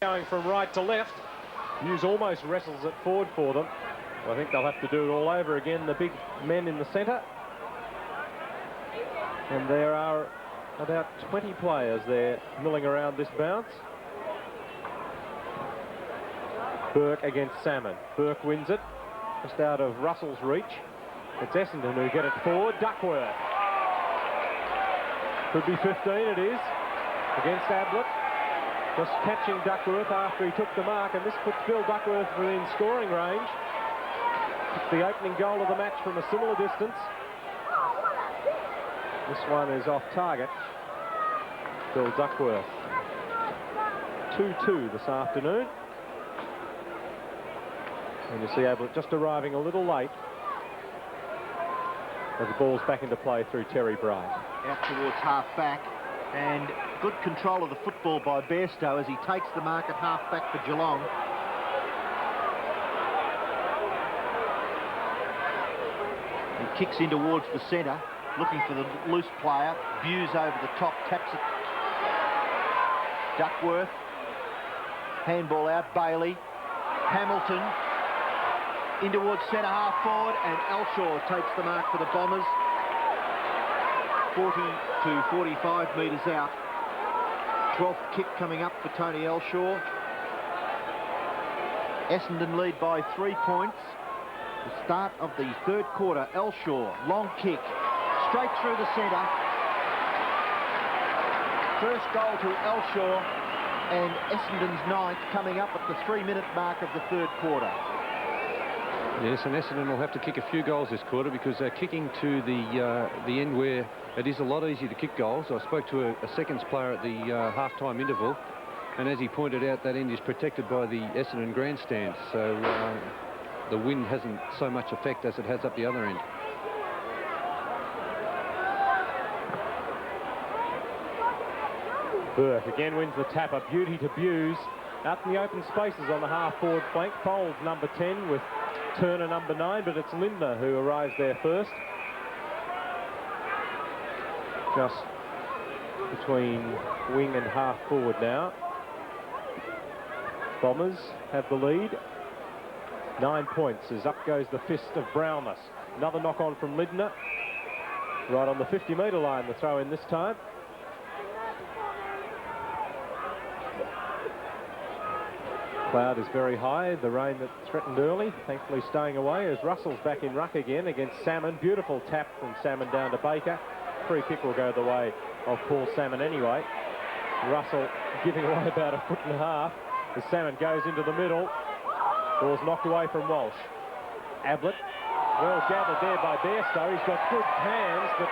Going from right to left. Hughes almost wrestles it forward for them. I think they'll have to do it all over again, the big men in the centre. And there are about 20 players there milling around this bounce. Burke against Salmon. Burke wins it, just out of Russell's reach. It's Essendon who get it forward. Duckworth. Could be 15, it is, against Ablett. Just catching Duckworth after he took the mark, and this puts Bill Duckworth within scoring range. It's the opening goal of the match from a similar distance. This one is off target. Bill Duckworth. 2-2 this afternoon. And you see Ablett just arriving a little late as the ball's back into play through Terry Bright. Out towards half-back, and good control of the football by Bairstow as he takes the mark at half-back for Geelong. He kicks in towards the centre, looking for the loose player. Views over the top, taps it. Duckworth. Handball out, Bailey. Hamilton. In towards centre half forward, and Elshaw takes the mark for the Bombers. 40 to 45 metres out. 12th kick coming up for Tony Elshaw. Essendon lead by 3 points. The start of the third quarter. Elshaw, long kick, straight through the centre. First goal to Elshaw, and Essendon's ninth coming up at the 3-minute mark of the third quarter. Yes, and Essendon will have to kick a few goals this quarter because they're kicking to the end where it is a lot easier to kick goals. I spoke to a seconds player at the half-time interval, and as he pointed out, that end is protected by the Essendon grandstand, so the wind hasn't so much effect as it has up the other end. Burke again wins the tap-up. Beauty to Buse. Out in the open spaces on the half-forward flank. Folds number 10 with Turner number 9, but it's Lindner who arrives there first. Just between wing and half-forward now. Bombers have the lead. 9 points as up goes the fist of Brownless. Another knock-on from Lindner. Right on the 50-metre line, the throw-in this time. Cloud is very high, the rain that threatened early, thankfully staying away as Russell's back in ruck again against Salmon. Beautiful tap from Salmon down to Baker. Free kick will go the way of Paul Salmon anyway. Russell giving away about a foot and a half as Salmon goes into the middle. Ball's knocked away from Walsh. Ablett, well gathered there by Bairstow. He's got good hands, but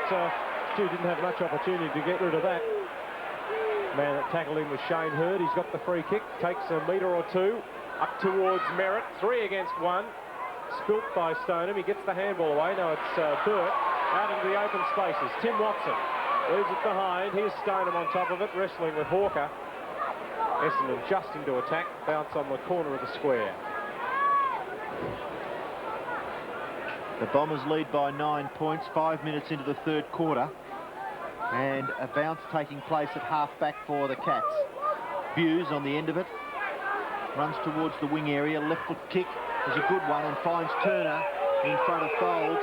Stu didn't have much opportunity to get rid of that. Man that tackled him was Shane Hurd. He's got the free kick, takes a metre or two up towards Merritt. 3 against 1. Spilt by Stoneham. He gets the handball away. Now it's Burt out into the open spaces. Tim Watson leaves it behind. Here's Stoneham on top of it, wrestling with Hawker. Essendon just into attack. Bounce on the corner of the square. The Bombers lead by 9 points, 5 minutes into the third quarter. And a bounce taking place at half-back for the Cats. Views on the end of it. Runs towards the wing area. Left foot kick is a good one and finds Turner in front of Folds.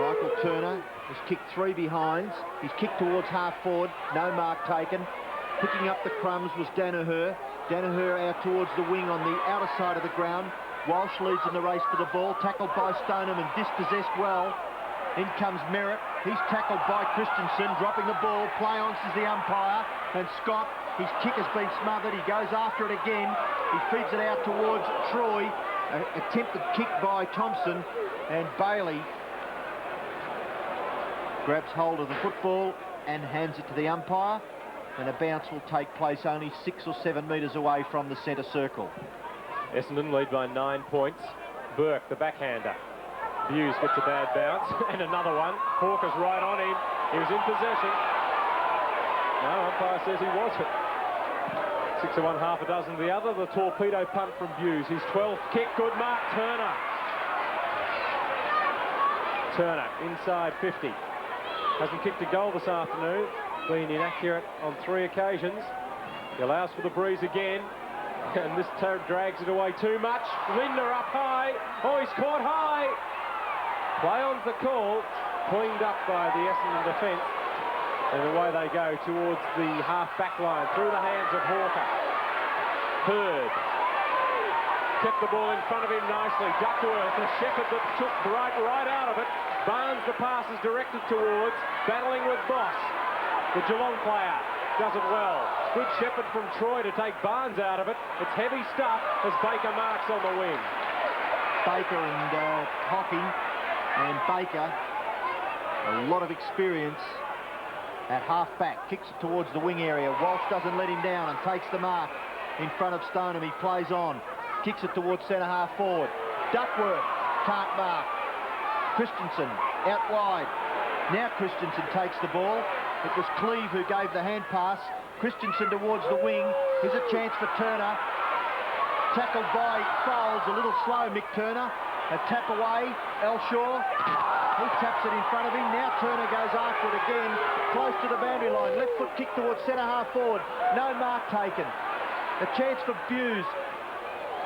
Michael Turner has kicked 3 behinds. He's kicked towards half-forward. No mark taken. Picking up the crumbs was Danaher. Danaher out towards the wing on the outer side of the ground. Walsh leads in the race for the ball. Tackled by Stoneham and dispossessed well. In comes Merritt. He's tackled by Christensen, dropping the ball. Play on, says the umpire. And Scott, his kick has been smothered. He goes after it again. He feeds it out towards Troy. Attempted kick by Thompson. And Bailey grabs hold of the football and hands it to the umpire. And a bounce will take place only 6 or 7 metres away from the centre circle. Essendon lead by 9 points. Burke, the backhander. Hughes gets a bad bounce, and another one. Hawker's right on him. He was in possession. No, umpire says he wasn't. 6 of one, half a dozen of the other. The torpedo punt from Hughes. His 12th kick, good mark, Turner. Turner, inside 50. Hasn't kicked a goal this afternoon. Been inaccurate on 3 occasions. He allows for the breeze again. And this drags it away too much. Linda up high. Oh, he's caught high. Play on's the call. Cleaned up by the Essendon defence. And away they go towards the half-back line. Through the hands of Hawker. Hurd. Kept the ball in front of him nicely. Duckworth, a Shepherd that took right out of it. Barnes, the pass is directed towards. Battling with Boss. The Geelong player does it well. Good Shepherd from Troy to take Barnes out of it. It's heavy stuff as Baker marks on the wing. Baker and Hocking, and Baker, a lot of experience at half-back. Kicks it towards the wing area. Walsh doesn't let him down and takes the mark in front of Stoneham. He plays on. Kicks it towards centre-half forward. Duckworth can't mark. Christensen out wide. Now Christensen takes the ball. It was Cleve who gave the hand pass. Christensen towards the wing. Here's a chance for Turner. Tackled by Foles. A little slow, Mick Turner. A tap away. Elshaw. He taps it in front of him. Now Turner goes after it again. Close to the boundary line. Left foot kick towards centre-half forward. No mark taken. A chance for Buse.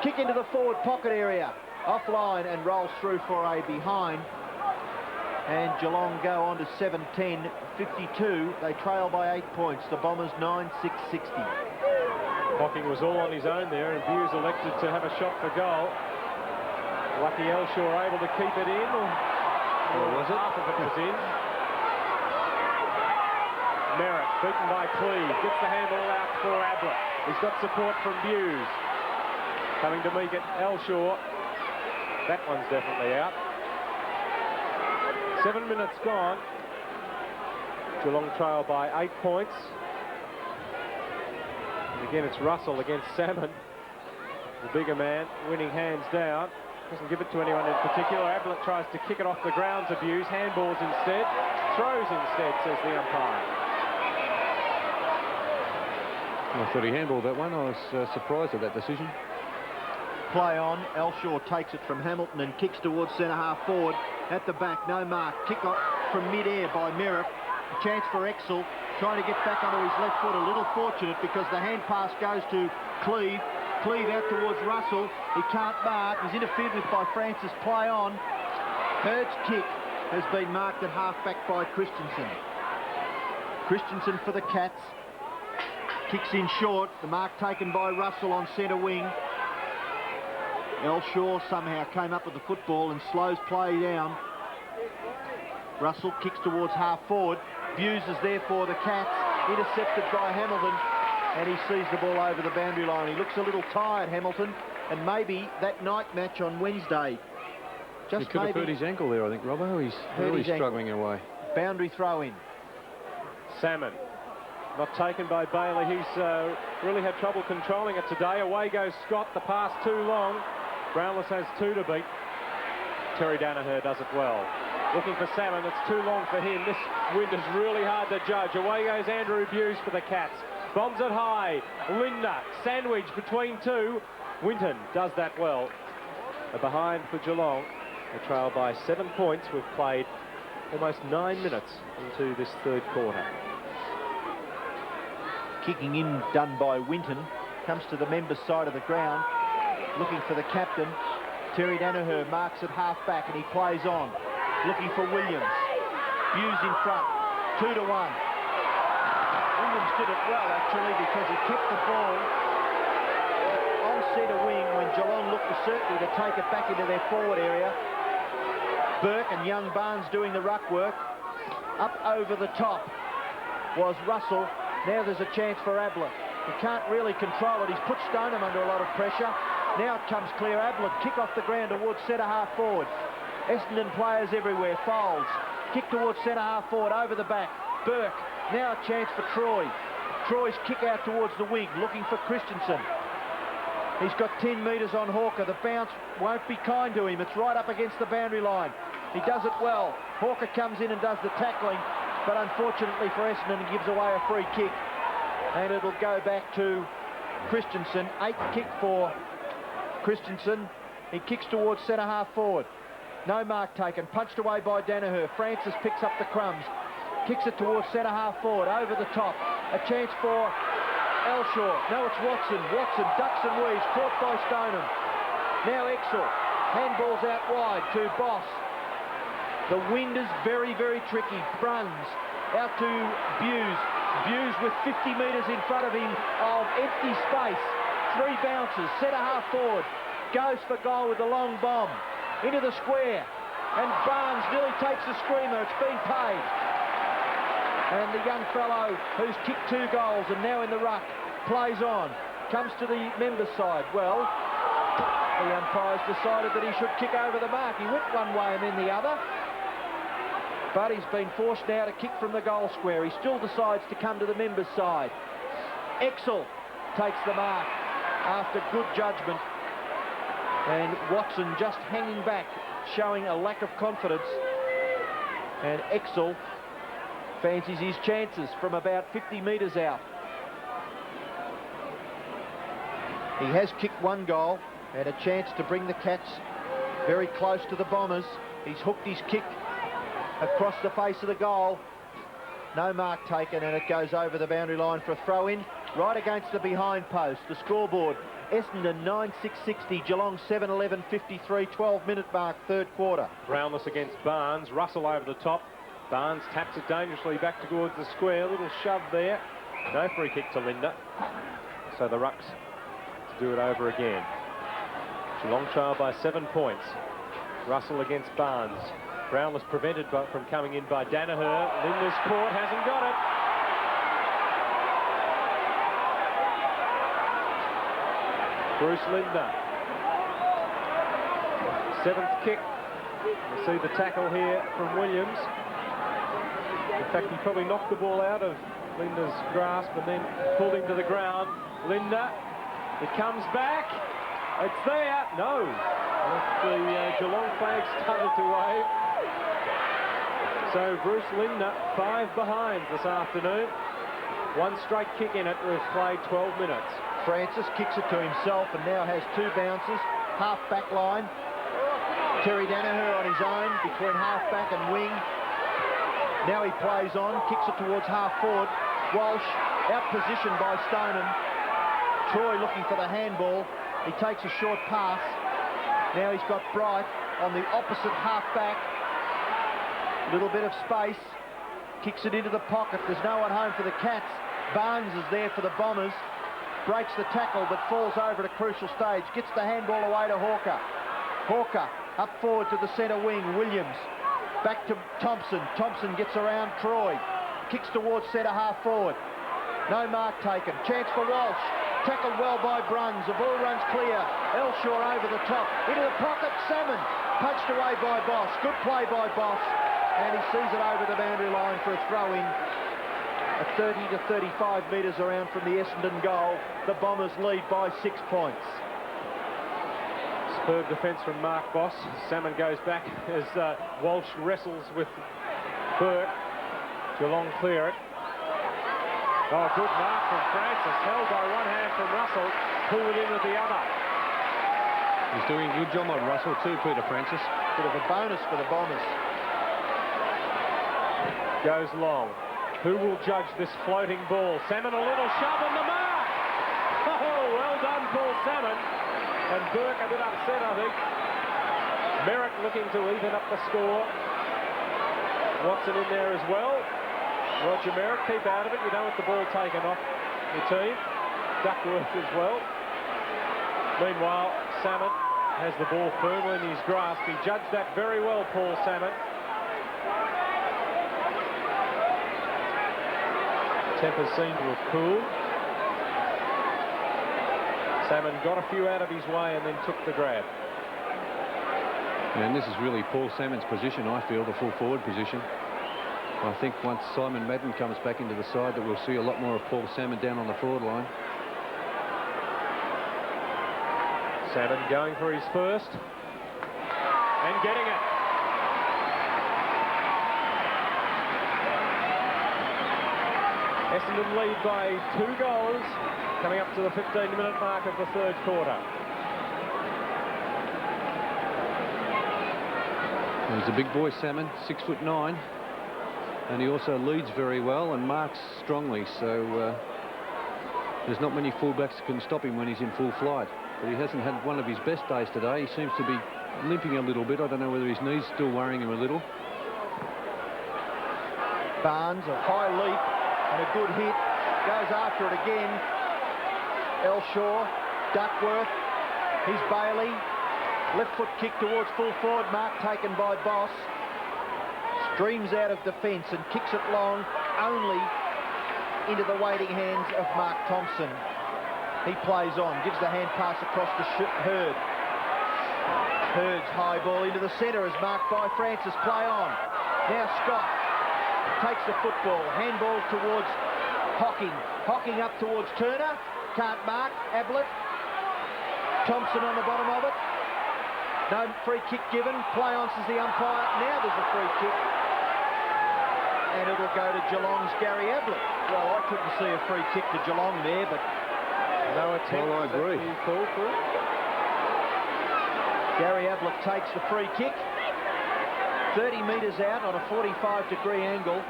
Kick into the forward pocket area. Offline and rolls through for a behind. And Geelong go on to 7-10, 52. They trail by 8 points. The Bombers 9-6-60. Hocking was all on his own there, and Buse elected to have a shot for goal. Lucky Elshaw able to keep it in, or was it? Half of it was in. Merritt beaten by Cleve, gets the handball out for Ablett. He's got support from Buse. Coming to meet it, Elshaw. That one's definitely out. 7 minutes gone. Geelong trail by 8 points. And again, it's Russell against Salmon. The bigger man winning hands down. Doesn't give it to anyone in particular. Ablett tries to kick it off the grounds of Buse. Handballs instead. Throws instead, says the umpire. I thought he handballed that one. I was surprised at that decision. Play on. Elshaw takes it from Hamilton and kicks towards centre-half forward. At the back, no mark. Kick off from mid-air by Merritt. A chance for Exel, trying to get back onto his left foot. A little fortunate because the hand pass goes to Cleve. Cleve out towards Russell. He can't mark. He's interfered with by Francis. Play on. Hurd's kick has been marked at half-back by Christensen. Christensen for the Cats. Kicks in short. The mark taken by Russell on centre wing. Elshaw somehow came up with the football and slows play down. Russell kicks towards half forward. Buse is there for the Cats. Intercepted by Hamilton. And he sees the ball over the boundary line. He looks a little tired, Hamilton. And maybe that night match on Wednesday. He could have hurt his ankle there, I think, Robbo. He's really struggling away. Boundary throw in. Salmon. Not taken by Bailey. He's really had trouble controlling it today. Away goes Scott. The pass too long. Brownless has 2 to beat. Terry Danaher does it well. Looking for Salmon. It's too long for him. This wind is really hard to judge. Away goes Andrew Buse for the Cats. Bombs it high. Linda. Sandwich between 2. Winton does that well. A behind for Geelong. They trail by 7 points. We've played almost 9 minutes into this third quarter. Kicking in done by Winton. Comes to the members' side of the ground. Looking for the captain. Terry Danaher marks at half-back and he plays on. Looking for Williams. Buse in front. 2-1. Williams did it well, actually, because he kept the ball on centre wing when Geelong looked for certainty to take it back into their forward area. Burke and young Barnes doing the ruck work. Up over the top was Russell. Now there's a chance for Ablett. He can't really control it. He's put Stoneham under a lot of pressure. Now it comes clear. Ablett kick off the ground towards centre-half forward. Essendon players everywhere. Foles. Kick towards centre-half forward over the back. Burke. Now a chance for Troy. Troy's kick out towards the wing. Looking for Christensen. He's got 10 metres on Hawker. The bounce won't be kind to him. It's right up against the boundary line. He does it well. Hawker comes in and does the tackling. But unfortunately for Essendon, he gives away a free kick. And it'll go back to Christensen. 8 kick for Christensen. He kicks towards centre-half forward. No mark taken. Punched away by Danaher. Francis picks up the crumbs. Kicks it towards centre-half forward. Over the top. A chance for Elshaw. No, it's Watson. Watson ducks and weaves. Caught by Stoneham. Now Exel. Handballs out wide to Boss. The wind is very, very tricky. Bruns out to Buse. Buse with 50 metres in front of him of empty space. 3 bounces. Centre half forward. Goes for goal with the long bomb. Into the square. And Barnes nearly takes the screamer. It's been paid. And the young fellow who's kicked 2 goals and now in the ruck plays on. Comes to the members' side. Well, the umpires decided that he should kick over the mark. He went one way and then the other. But he's been forced now to kick from the goal square. He still decides to come to the members' side. Exel takes the mark after good judgment. And Watson just hanging back, showing a lack of confidence. And Exel fancies his chances from about 50 metres out. He has kicked 1 goal and a chance to bring the Cats very close to the Bombers. He's hooked his kick across the face of the goal. No mark taken, and it goes over the boundary line for a throw-in right against the behind post. The scoreboard, Essendon 9-6-60, Geelong 7-11-53, 12-minute mark, 3rd quarter. Brownless against Barnes. Russell over the top. Barnes taps it dangerously back towards the square. Little shove there. No free kick to Linda. So the Rucks to do it over again. Geelong trail by 7 points. Russell against Barnes. Brownless prevented from coming in by Danaher. Linda's caught, hasn't got it. Bruce Linda. 7th kick. You see the tackle here from Williams. In fact, he probably knocked the ball out of Linda's grasp and then pulled him to the ground. Linda, it comes back. It's there. No. The Geelong flag started to wave. So Bruce Linda, 5 behind this afternoon. 1 straight kick in it. We've played 12 minutes. Francis kicks it to himself and now has 2 bounces. Half back line. Terry Danaher on his own between half back and wing. Now he plays on, kicks it towards half forward. Walsh out positioned by Stoneham. Troy looking for the handball. He takes a short pass. Now he's got Bright on the opposite half back. Little bit of space. Kicks it into the pocket. There's no one home for the Cats. Barnes is there for the Bombers. Breaks the tackle but falls over at a crucial stage. Gets the handball away to Hawker. Hawker up forward to the centre wing. Williams back to Thompson. Thompson gets around Troy. Kicks towards centre half forward. No mark taken. Chance for Walsh. Tackled well by Bruns. The ball runs clear. Elshaw over the top. Into the pocket. Salmon. Punched away by Boss. Good play by Boss. And he sees it over the boundary line for a throw-in. At 30 to 35 metres around from the Essendon goal. The Bombers lead by 6 points. Superb defence from Mark Boss. Salmon goes back as Walsh wrestles with Burke. Geelong clear it. Oh, good mark from Francis. Held by one hand from Russell. Pulled it in with the other. He's doing a good job on Russell too, Peter Francis. Bit of a bonus for the Bombers. Goes long. Who will judge this floating ball? Salmon, a little shove on the mark. Oh, well done, Paul Salmon. And Burke a bit upset, I think. Merrick looking to even up the score. Watson in there as well. Roger Merrick, keep out of it. You don't want the ball taken off your team. Duckworth as well. Meanwhile, Salmon has the ball firmly in his grasp. He judged that very well, Paul Salmon. Tempers seem to have cooled. Salmon got a few out of his way and then took the grab. And this is really Paul Salmon's position, I feel, the full forward position. I think once Simon Madden comes back into the side that we'll see a lot more of Paul Salmon down on the forward line. Salmon going for his first and getting it. Essendon lead by 2 goals, coming up to the 15-minute mark of the 3rd quarter. He's a big boy, Salmon, 6'9", and he also leads very well and marks strongly. So There's not many fullbacks that can stop him when he's in full flight. But he hasn't had one of his best days today. He seems to be limping a little bit. I don't know whether his knee's still worrying him a little. Barnes, a high leap and a good hit. Goes after it again. Elshaw, Duckworth. Here's Bailey. Left foot kick towards full forward. Mark taken by Boss. Streams out of defence and kicks it long only into the waiting hands of Mark Thompson. He plays on, gives the hand pass across to Hurd. Hurd's high ball into the centre is marked by Francis. Play on. Now Scott takes the football. Handball towards Hocking. Hocking up towards Turner. Can't mark. Ablett. Thompson on the bottom of it. No free kick given. Play on, says the umpire. Now there's a free kick. And it'll go to Geelong's Gary Ablett. Well, I couldn't see a free kick to Geelong there, but no attempt. Well, I agree. Call for it. Gary Ablett takes the free kick. 30 metres out on a 45-degree angle.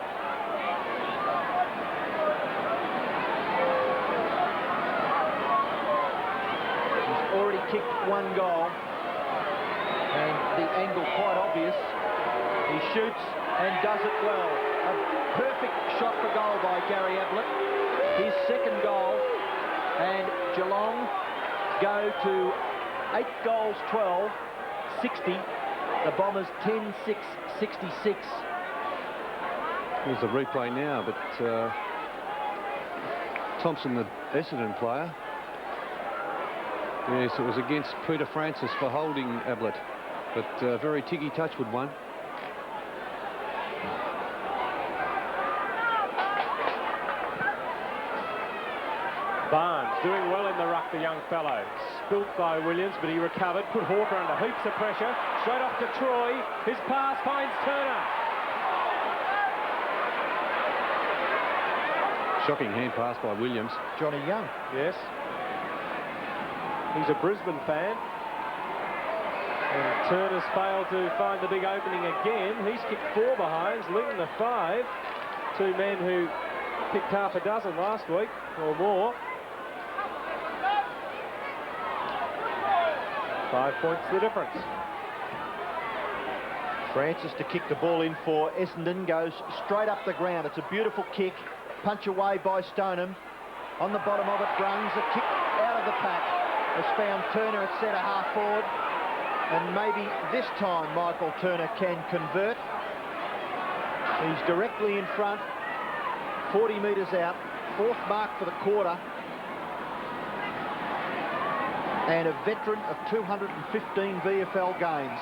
He's already kicked one goal. And the angle quite obvious. He shoots and does it well. A perfect shot for goal by Gary Ablett. His second goal. And Geelong go to 8 goals, 12, 60. The Bombers 10, 6, 66. Here's the replay now, but Thompson, the Essendon player. Yes, it was against Peter Francis for holding Ablett, but very tiggy-touch with one. Barnes doing well in the ruck, the young fellow. Spilt by Williams, but he recovered. Put Hawker under heaps of pressure. Straight off to Troy. His pass finds Turner. Shocking hand pass by Williams. Johnny Young. Yes. He's a Brisbane fan. And Turner's failed to find the big opening again. He's kicked 4 behinds, Linton the 5. 2 men who picked half a dozen last week or more. 5 points the difference. Francis to kick the ball in for Essendon. Goes straight up the ground. It's a beautiful kick. Punch away by Stoneham. On the bottom of it, Brungs. A kick out of the pack. Has found Turner at centre half forward. And maybe this time Michael Turner can convert. He's directly in front. 40 metres out. 4th mark for the quarter. And a veteran of 215 VFL games.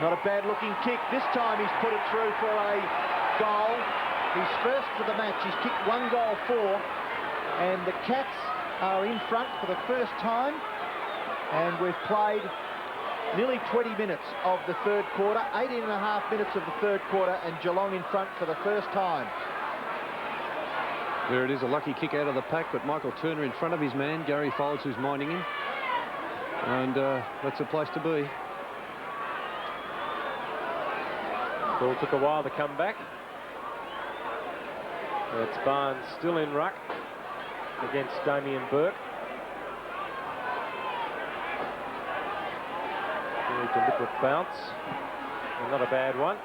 Not a bad looking kick. This time he's put it through for a goal. He's first for the match. He's kicked 1 goal 4. And the Cats are in front for the first time. And we've played nearly 20 minutes of the third quarter. 18.5 minutes of the third quarter. And Geelong in front for the first time. There it is, a lucky kick out of the pack, but Michael Turner in front of his man, Gary Folds, who's minding him. And that's a place to be. Ball took a while to come back. It's Barnes still in ruck against Damien Burke. Really deliberate bounce. And not a bad one.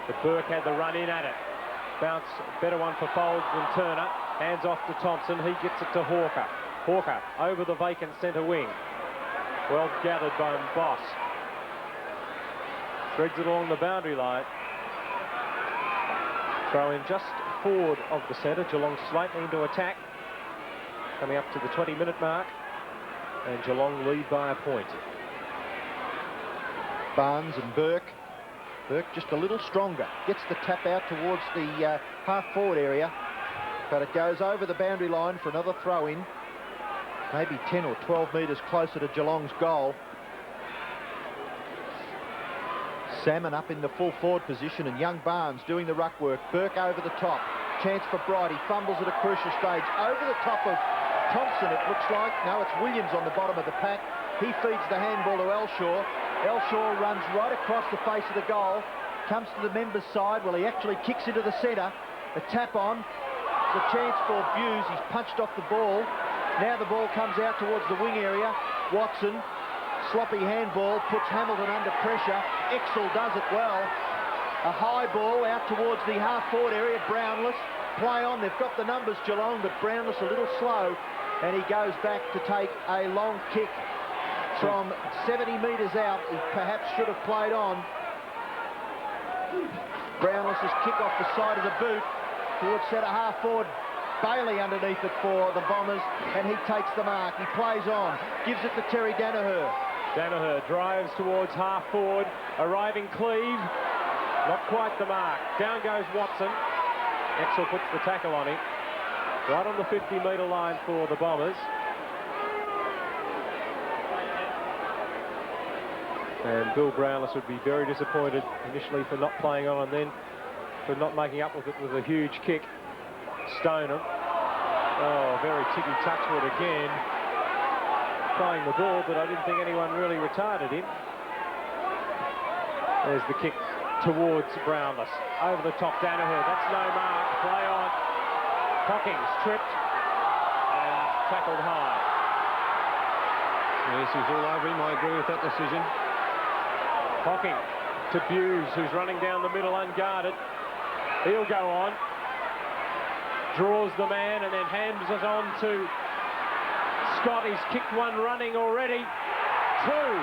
But Burke had the run in at it. Bounce, better one for Folds than Turner. Hands off to Thompson. He gets it to Hawker. Hawker over the vacant centre wing. Well gathered by Boss. Threads it along the boundary line. Throw in just forward of the centre. Geelong slightly into attack. Coming up to the 20-minute mark. And Geelong lead by a point. Barnes and Burke. Burke just a little stronger. Gets the tap out towards the half-forward area. But it goes over the boundary line for another throw-in. Maybe 10 or 12 metres closer to Geelong's goal. Salmon up in the full forward position and young Barnes doing the ruck work. Burke over the top. Chance for Bright. He fumbles at a crucial stage. Over the top of Thompson, it looks like. No, it's Williams on the bottom of the pack. He feeds the handball to Elshaw. Elshaw runs right across the face of the goal. Comes to the members' side. Well, he actually kicks into the centre. The tap on. It's a chance for Buse. He's punched off the ball. Now the ball comes out towards the wing area. Watson, sloppy handball, puts Hamilton under pressure. Exel does it well. A high ball out towards the half-forward area. Brownless, play on. They've got the numbers, Geelong, but Brownless a little slow. And he goes back to take a long kick from 70 metres out. He perhaps should have played on. Brownless's kick off the side of the boot towards centre half-forward. Bailey underneath it for the Bombers, and he takes the mark. He plays on, gives it to Terry Danaher. Danaher drives towards half-forward. Arriving Cleve. Not quite the mark. Down goes Watson. Exel puts the tackle on him. Right on the 50-metre line for the Bombers. And Bill Brownless would be very disappointed initially for not playing on and then for not making up with it with a huge kick. Stoneham. Oh, very ticky Touchwood again. Trying the ball, but I didn't think anyone really retarded him. There's the kick towards Brownless. Over the top, Danaher. That's no mark. Play on. Hockings tripped and tackled high. Yes, he's all over him. I agree with that decision. Hocking to Buse, who's running down the middle unguarded. He'll go on. Draws the man and then hands it on to Scott. He's kicked one running already. Two.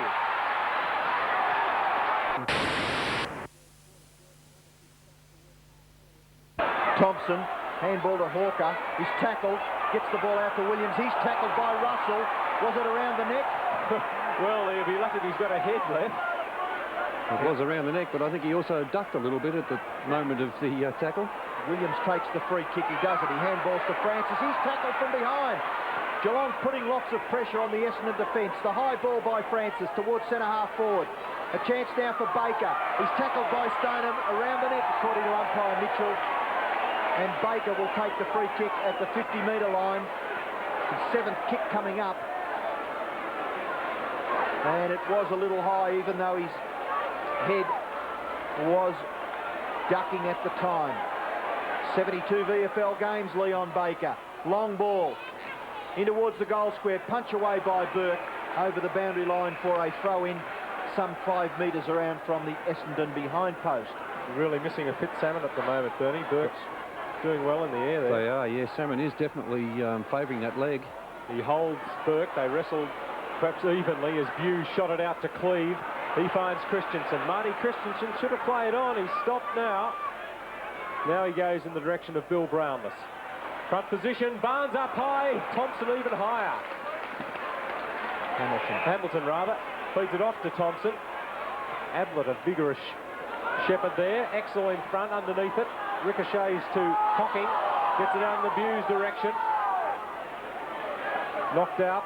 Thompson, handball to Hawker. He's tackled, gets the ball out to Williams. He's tackled by Russell. Was it around the neck? Well, he'll be lucky if he's got a head left. It was around the neck, but I think he also ducked a little bit at the moment of the tackle. Williams takes the free kick. He does it. He handballs to Francis. He's tackled from behind. Geelong putting lots of pressure on the Essendon defence. The high ball by Francis towards centre half forward. A chance now for Baker. He's tackled by Stoneham around the neck, according to umpire Mitchell. And Baker will take the free kick at the 50-metre line. His seventh kick coming up. And it was a little high, even though his head was ducking at the time. 72 VFL games, Leon Baker. Long ball in towards the goal square. Punch away by Burke over the boundary line for a throw-in some 5 metres around from the Essendon behind post. Really missing a fit Salmon at the moment, Bernie. Burke's doing well in the air there. They are, yes. Salmon is definitely favouring that leg. He holds Burke. They wrestled perhaps evenly as Buse shot it out to Cleve. He finds Christensen. Marty Christensen should have played on. He's stopped now. Now he goes in the direction of Bill Brownless. Front position, Barnes up high, Thompson even higher. Hamilton rather, feeds it off to Thompson. Ablett a vigorous shepherd there. Exel in front underneath it. Ricochets to Hocking. Gets it out in the Buse direction. Knocked out.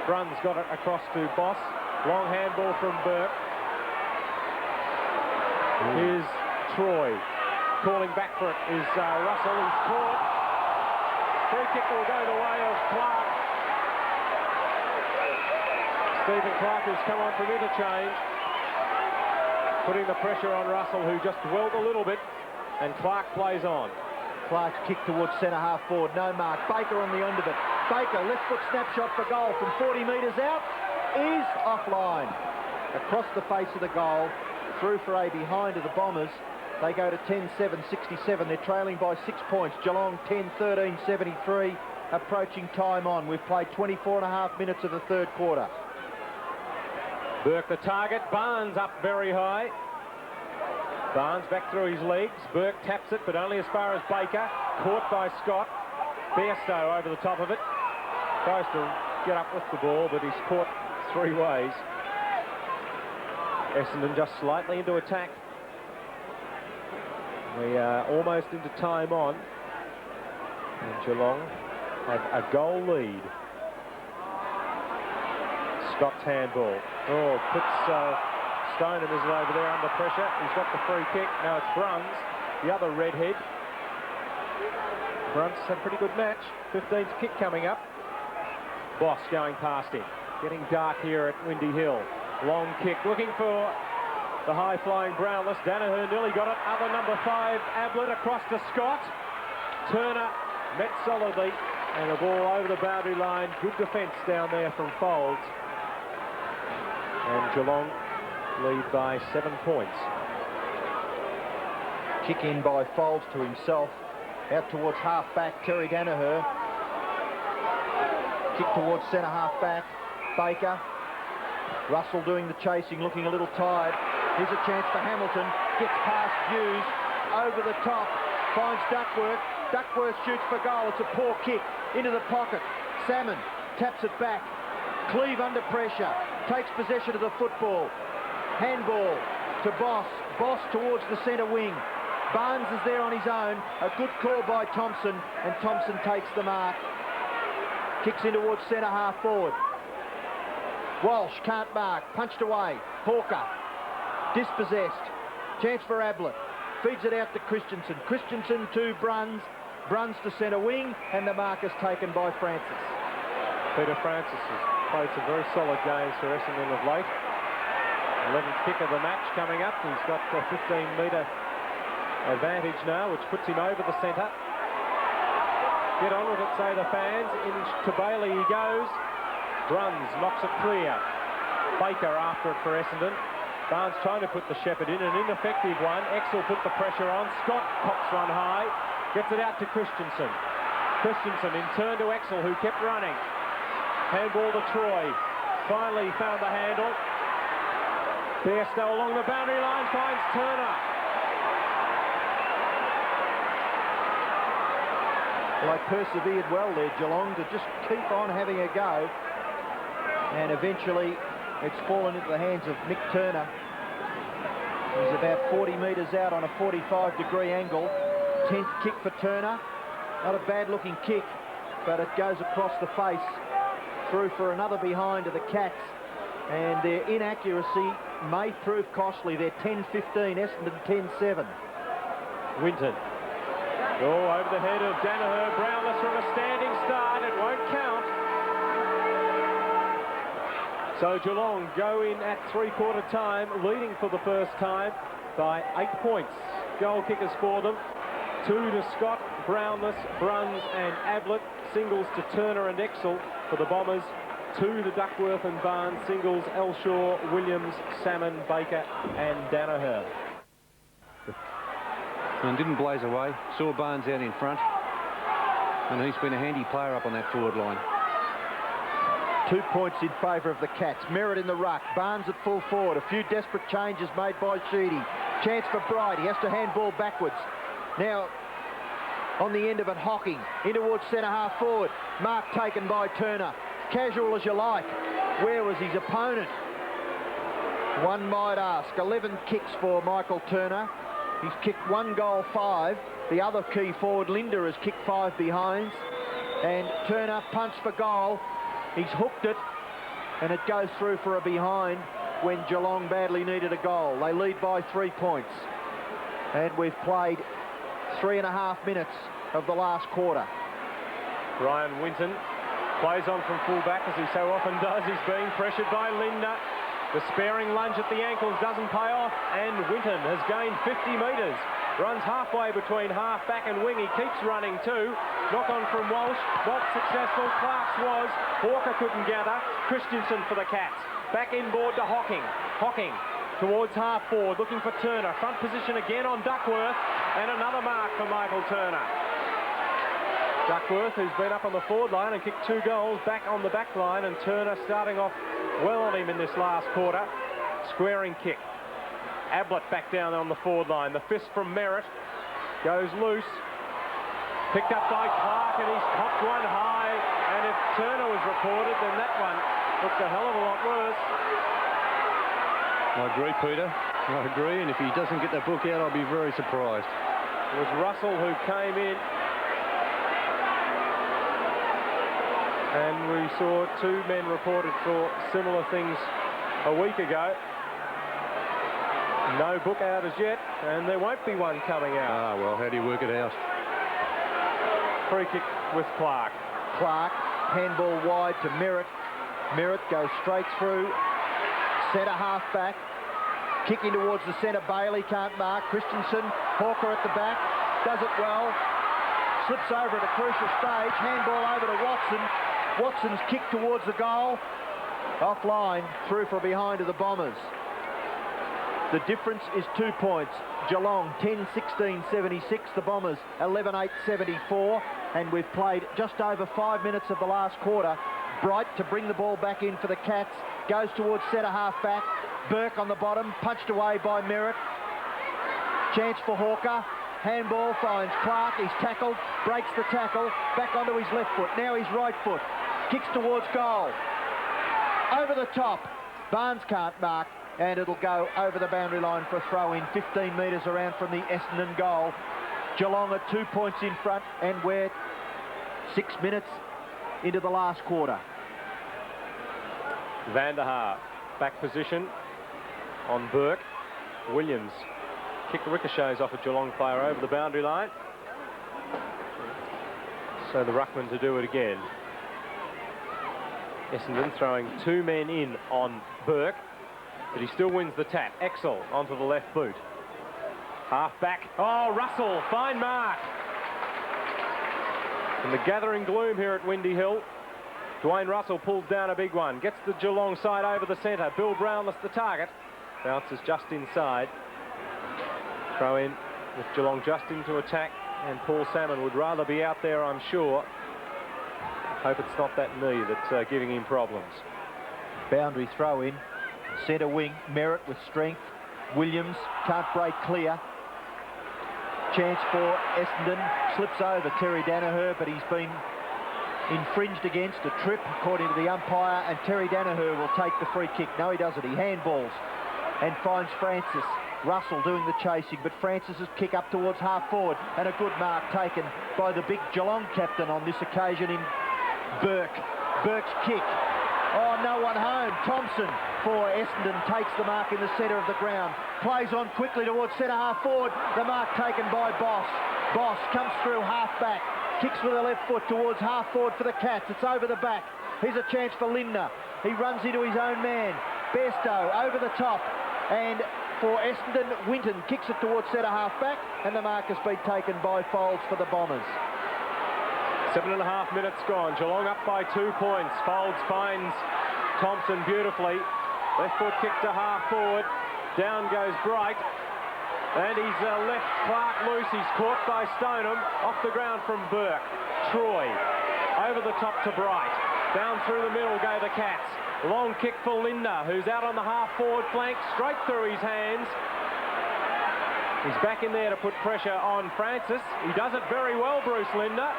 Bruns got it across to Boss. Long handball from Burke. Here's Troy. Calling back for it is Russell. He's caught. Free kick will go the way of Clark. Stephen Clark has come on from interchange. Putting the pressure on Russell, who just dwelled a little bit. And Clark plays on. Clark's kick towards centre half forward. No mark. Baker on the end of it. Baker, left foot snapshot for goal from 40 metres out. Is offline. Across the face of the goal. Through for a behind of the Bombers. They go to 10-7-67. They're trailing by 6 points. Geelong 10-13-73. Approaching time on. We've played 24.5 minutes of the third quarter. Burke the target. Barnes up very high. Barnes back through his legs. Burke taps it, but only as far as Baker. Caught by Scott. Bairstow over the top of it. Tries to get up with the ball, but he's caught 3 ways. Essendon just slightly into attack. We are almost into time on. And Geelong have a goal lead. Scott's handball. Oh, puts Stoneham is over there under pressure. He's got the free kick. Now it's Bruns, the other redhead. Bruns had a pretty good match. 15th kick coming up. Boss going past him. Getting dark here at Windy Hill. Long kick, looking for the high-flying Brownless. Danaher nearly got it. Other number 5, Ablett across to Scott. Turner met solidly, and the ball over the boundary line. Good defence down there from Folds. And Geelong lead by 7 points. Kick in by Folds to himself. Out towards half-back, Terry Danaher. Kick towards centre-half-back, Baker. Russell doing the chasing, looking a little tired. Here's a chance for Hamilton. Gets past Hughes, over the top, finds Duckworth. Duckworth shoots for goal. It's a poor kick into the pocket. Salmon taps it back. Cleave under pressure, takes possession of the football. Handball to Boss. Boss towards the centre wing. Barnes is there on his own. A good call by Thompson, and Thompson takes the mark. Kicks in towards centre half forward. Walsh can't mark. Punched away. Hawker. Dispossessed. Chance for Ablett. Feeds it out to Christensen. Christensen to Bruns. Bruns to centre wing, and the mark is taken by Francis. Peter Francis has played some very solid games for Essendon of late. 11th kick of the match coming up. He's got a 15-metre advantage now, which puts him over the centre. Get on with it, say the fans. In to Bailey he goes. Bruns knocks it clear. Baker after it for Essendon. Barnes trying to put the shepherd in, an ineffective one. Exel put the pressure on. Scott pops one high. Gets it out to Christensen. Christensen in turn to Exel, who kept running. Handball to Troy. Finally found the handle. Bairstow along the boundary line finds Turner. Well, they persevered well there, Geelong, to just keep on having a go. And eventually it's fallen into the hands of Mick Turner. He's about 40 metres out on a 45-degree angle. 10th kick for Turner. Not a bad-looking kick, but it goes across the face. Through for another behind to the Cats. And their inaccuracy may prove costly. They're 10-15, Essendon 10-7. Winton. Oh, over the head of Danaher. Brownless from a standing start. It won't count. So Geelong go in at three-quarter time, leading for the first time by 8 points. Goal kickers for them. 2 to Scott, Brownless, Bruns and Ablett. Singles to Turner and Exel for the Bombers. 2 to Duckworth and Barnes. Singles, Elshaw, Williams, Salmon, Baker and Danaher. And didn't blaze away. Saw Barnes out in front. And he's been a handy player up on that forward line. 2 points in favour of the Cats. Merritt in the ruck. Barnes at full forward. A few desperate changes made by Sheedy. Chance for Bright. He has to handball backwards. Now, on the end of it, Hocking. In towards centre half forward. Mark taken by Turner. Casual as you like. Where was his opponent? One might ask. 11 kicks for Michael Turner. He's kicked 1 goal, 5. The other key forward, Linder, has kicked 5 behinds. And Turner punts for goal. He's hooked it, and it goes through for a behind when Geelong badly needed a goal. They lead by 3 points. And we've played 3.5 minutes of the last quarter. Ryan Winton plays on from full-back, as he so often does. He's being pressured by Linder. The sparing lunge at the ankles doesn't pay off, and Winton has gained 50 metres. Runs halfway between half-back and wing. He keeps running too. Knock on from Walsh. Not successful. Clark's was. Hawker couldn't gather. Christensen for the Cats. Back inboard to Hocking. Hocking towards half-forward, looking for Turner. Front position again on Duckworth. And another mark for Michael Turner. Duckworth, who's been up on the forward line and kicked 2 goals, back on the back line, and Turner starting off well on him in this last quarter. Squaring kick. Ablett back down on the forward line. The fist from Merritt goes loose. Picked up by Clark, and he's copped one high. And if Turner was reported, then that one looked a hell of a lot worse. I agree, Peter. I agree, and if he doesn't get that book out, I'll be very surprised. It was Russell who came in. And we saw 2 men reported for similar things a week ago. No book out as yet, and there won't be one coming out. Ah, well, how do you work it out? Free kick with Clark. Clark, handball wide to Merritt. Merritt goes straight through. Centre half back. Kicking towards the centre. Bailey can't mark. Christensen. Hawker at the back. Does it well. slips over at a crucial stage. Handball over to Watson. Watson's kick towards the goal. Offline, through from behind to the Bombers. The difference is 2 points. Geelong 10-16-76, the Bombers 11-8-74, and we've played just over 5 minutes of the last quarter. Bright to bring the ball back in for the Cats, goes towards centre half back. Burke on the bottom, punched away by Merritt. Chance for Hawker. Handball finds Clark, he's tackled, breaks the tackle, back onto his left foot, now his right foot. Kicks towards goal. Over the top, Barnes can't mark, and it'll go over the boundary line for a throw-in, 15 metres around from the Essendon goal. Geelong are 2 points in front, and we're 6 minutes into the last quarter. Van der Haar, back position on Burke. Williams, kick ricochets off a Geelong player over the boundary line. So the ruckman to do it again. Essendon throwing 2 men in on Burke, but he still wins the tap. Exel onto the left boot. Half back. Oh, Russell, fine mark. In the gathering gloom here at Windy Hill, Dwayne Russell pulls down a big one. Gets the Geelong side over the centre. Bill Brownless the target. Bounces just inside. Throw in with Geelong just into attack, and Paul Salmon would rather be out there, I'm sure. Hope it's not that knee that's giving him problems. Boundary throw in. Centre wing, Merritt with strength. Williams can't break clear. Chance for Essendon. Slips over Terry Danaher, but he's been infringed against, a trip according to the umpire, and Terry Danaher will take the free kick. No, he doesn't. He handballs and finds Francis. Russell doing the chasing, but Francis's kick up towards half forward, and a good mark taken by the big Geelong captain on this occasion in Burke. Burke's kick. Oh, no one home. Thompson for Essendon takes the mark in the centre of the ground. Plays on quickly towards centre half forward. The mark taken by Boss. Boss comes through half back. Kicks with the left foot towards half forward for the Cats. It's over the back. Here's a chance for Lindner. He runs into his own man. Bairstow over the top. And for Essendon, Winton kicks it towards centre half back. And the mark has been taken by Folds for the Bombers. 7.5 minutes gone. Geelong up by 2 points. Folds finds Thompson beautifully. Left foot kick to half forward. Down goes Bright. And he's left Clark loose. He's caught by Stoneham. Off the ground from Burke. Troy over the top to Bright. Down through the middle go the Cats. Long kick for Lindner, who's out on the half forward flank. Straight through his hands. He's back in there to put pressure on Francis. He does it very well, Bruce Lindner.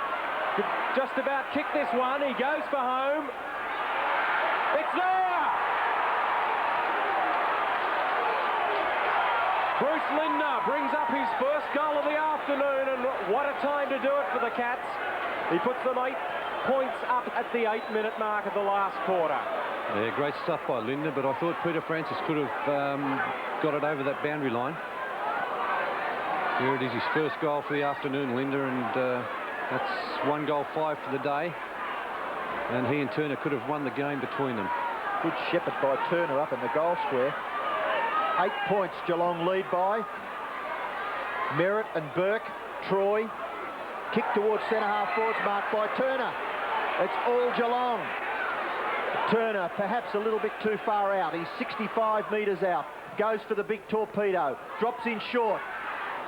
Could just about kick this one. He goes for home. It's there! Bruce Lindner brings up his first goal of the afternoon, and what a time to do it for the Cats. He puts them 8 points up at the 8-minute mark of the last quarter. Yeah, great stuff by Lindner, but I thought Peter Francis could have got it over that boundary line. Here it is, his first goal for the afternoon, Lindner, and that's 1 goal 5 for the day. And he and Turner could have won the game between them. Good shepherd by Turner up in the goal square. 8 points Geelong lead by. Merritt and Burke. Troy. Kick towards centre half forwards, marked by Turner. It's all Geelong. Turner perhaps a little bit too far out. He's 65 metres out. Goes for the big torpedo. Drops in short.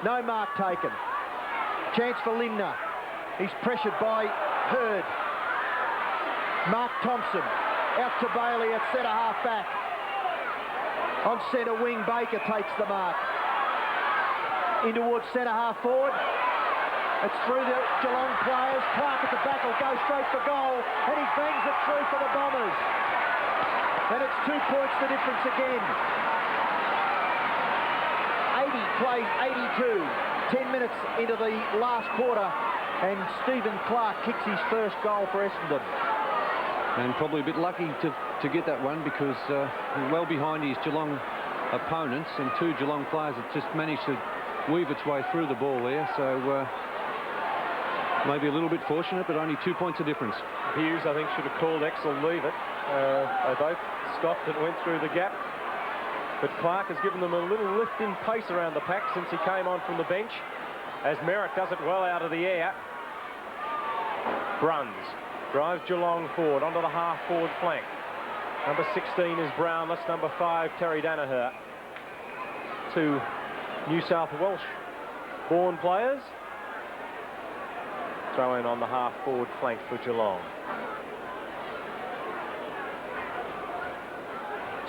No mark taken. Chance for Lindner. He's pressured by Hurd. Mark Thompson out to Bailey at centre half back. On centre wing, Baker takes the mark. In towards centre half forward. It's through the Geelong players. Clark at the back will go straight for goal, and he bangs it through for the Bombers. And it's 2 points the difference again. 80 plays 82. 10 minutes into the last quarter, and Stephen Clark kicks his first goal for Essendon. And probably a bit lucky to get that one, because well behind his Geelong opponents, and 2 Geelong players have just managed to weave its way through the ball there. So maybe a little bit fortunate, but only 2 points of difference. Hughes, I think, should have called Exel leave it. They both stopped and went through the gap. But Clark has given them a little lift in pace around the pack since he came on from the bench, as Merritt does it well out of the air. Bruns drives Geelong forward onto the half-forward flank. Number 16 is Brownless. Number 5, Terry Danaher. 2 New South Welsh-born players. Throw in on the half-forward flank for Geelong.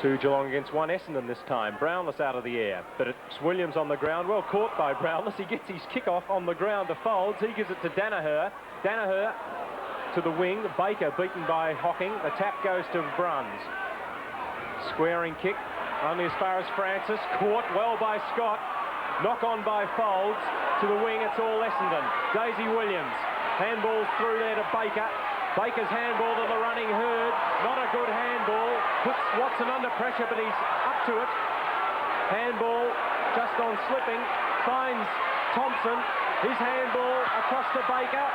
2 Geelong against 1 Essendon this time. Brownless out of the air, but it's Williams on the ground. Well caught by Brownless. He gets his kick-off on the ground to Folds. He gives it to Danaher. Danaher to the wing. Baker beaten by Hocking. The tap goes to Bruns. Squaring kick only as far as Francis. Caught well by Scott. Knock on by Folds. To the wing, it's all Essendon. Daisy Williams. Handballs through there to Baker. Baker's handball to the running Hurd. Not a good handball. Puts Watson under pressure, but he's up to it. Handball just on slipping. Finds Thompson. His handball across to Baker.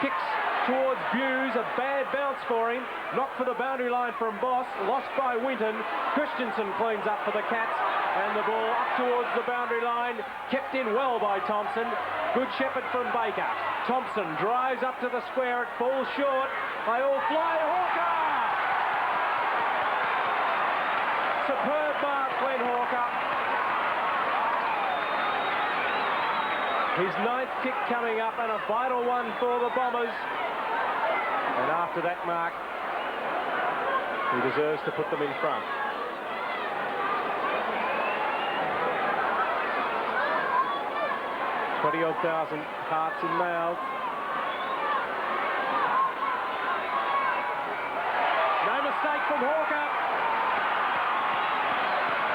Kicks towards Buse. A bad bounce for him. Knocked for the boundary line from Boss. Lost by Winton. Christensen cleans up for the Cats. And the ball up towards the boundary line. Kept in well by Thompson. Good shepherd from Baker. Thompson drives up to the square. It falls short. They all fly. Hawker! Superb mark, Glenn Hawker. His 9th kick coming up and a vital one for the Bombers. And after that mark, he deserves to put them in front. 20-odd thousand hearts and mouths. No mistake from Hawker.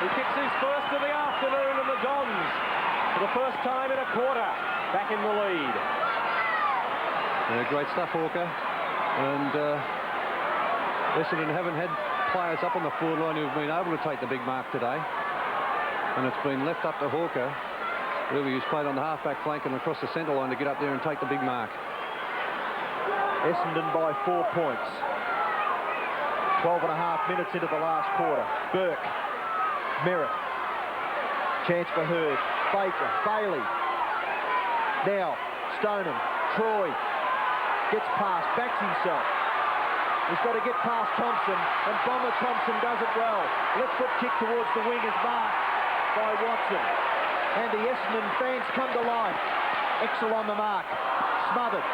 He kicks his first of the afternoon, and the Dons, for the first time in a quarter, back in the lead. Great stuff, Hawker. And Essendon haven't had players up on the forward line who've been able to take the big mark today. And it's been left up to Hawker, really, who's played on the half-back flank and across the centre line to get up there and take the big mark. Essendon by 4 points. 12 and a half minutes into the last quarter. Burke. Merritt. Chance for Hurd. Baker. Bailey. Now, Stoneham. Troy. Gets past. Backs himself. He's got to get past Thompson, and Bomber Thompson does it well. Left foot kick towards the wing is marked by Watson. And the Essendon fans come to life. Exel on the mark. Smothered.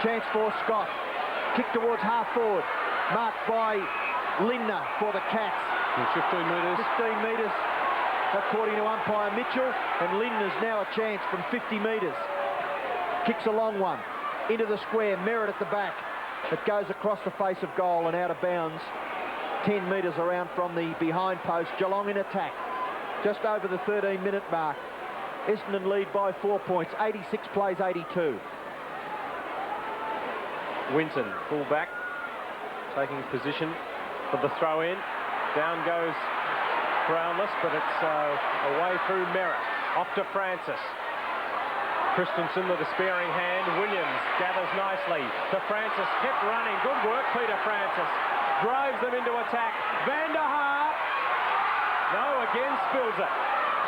Chance for Scott. Kick towards half forward. Marked by Lindner for the Cats. 15 metres. 15 metres, according to umpire Mitchell. And Lindner's now a chance from 50 metres. Kicks a long one. Into the square. Merritt at the back. It goes across the face of goal and out of bounds. 10 metres around from the behind post. Geelong in attack. Just over the 13-minute mark. Essendon lead by 4 points. 86 plays 82. Winton, full back, taking position for the throw-in. Down goes Brownless, but it's away through Merritt. Off to Francis. Christensen, the despairing hand. Williams gathers nicely to Francis. Kept running. Good work, Peter Francis. Drives them into attack. Van der Haar. No, again spills it.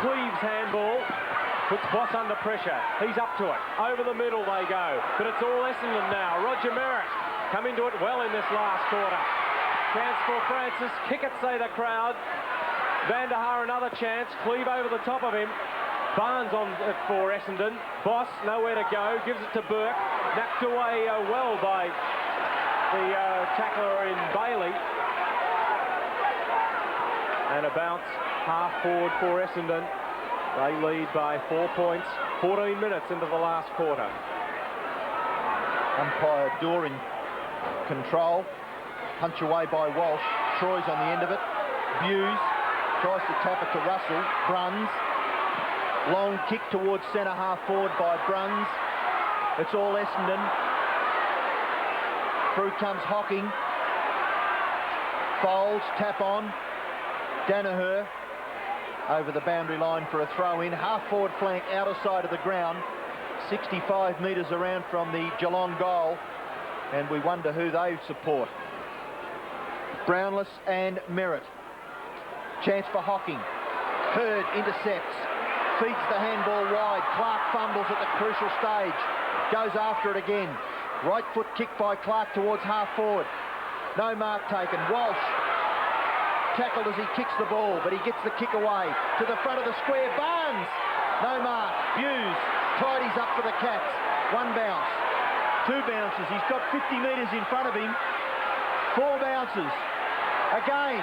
Cleaves handball. Puts Boss under pressure. He's up to it. Over the middle they go. But it's all Essendon now. Roger Merritt come into it well in this last quarter. Chance for Francis. Kick it, say the crowd. Van der Haar another chance. Cleave over the top of him. Barnes on it for Essendon. Boss nowhere to go. Gives it to Burke. Knocked away well by the tackler in Bailey. And a bounce half forward for Essendon. They lead by 4 points. 14 minutes into the last quarter. Umpire Dorr in control. Punch away by Walsh. Troy's on the end of it. Buse tries to tap it to Russell. Bruns. Long kick towards centre half forward by Bruns. It's all Essendon. Through comes Hocking. Folds, tap on. Danaher over the boundary line for a throw-in. Half forward flank, outer side of the ground. 65 metres around from the Geelong goal. And we wonder who they support. Brownless and Merritt. Chance for Hocking. Hurd intercepts. Feeds the handball wide. Clark fumbles at the crucial stage. Goes after it again. Right foot kick by Clark towards half forward. No mark taken. Walsh tackled as he kicks the ball, but he gets the kick away. To the front of the square, Barnes. No mark. Hughes tidies up for the Cats. One bounce. Two bounces. He's got 50 metres in front of him. Four bounces. Again,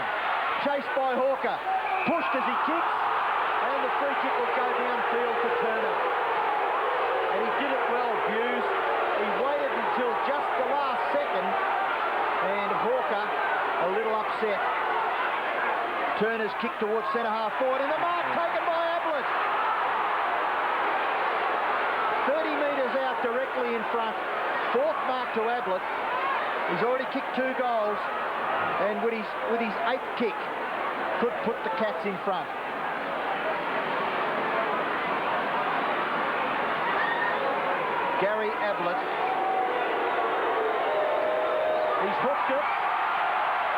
chased by Hawker. Pushed as he kicks, and the free kick will go downfield to Turner. And he did it well, Hughes. He waited until just the last second, and Hawker a little upset. Turner's kick towards centre half forward, and the mark taken by Ablett. 30 metres out directly in front. Fourth mark to Ablett. He's already kicked 2 goals, and with his 8th kick, could put the Cats in front. Gary Ablett. He's hooked it,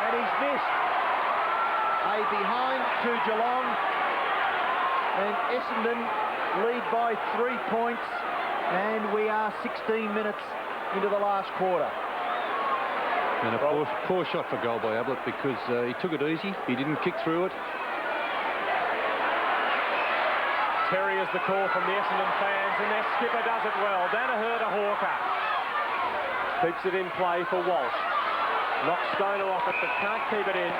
and he's missed. A behind to Geelong, and Essendon lead by 3 points, and we are 16 minutes into the last quarter. And a poor shot for goal by Ablett, because he took it easy. He didn't kick through it. Terry is the call from the Essendon fans, and their skipper does it well. Danaher to Hawker. Keeps it in play for Walsh. Knocks Stoner off it, but can't keep it in.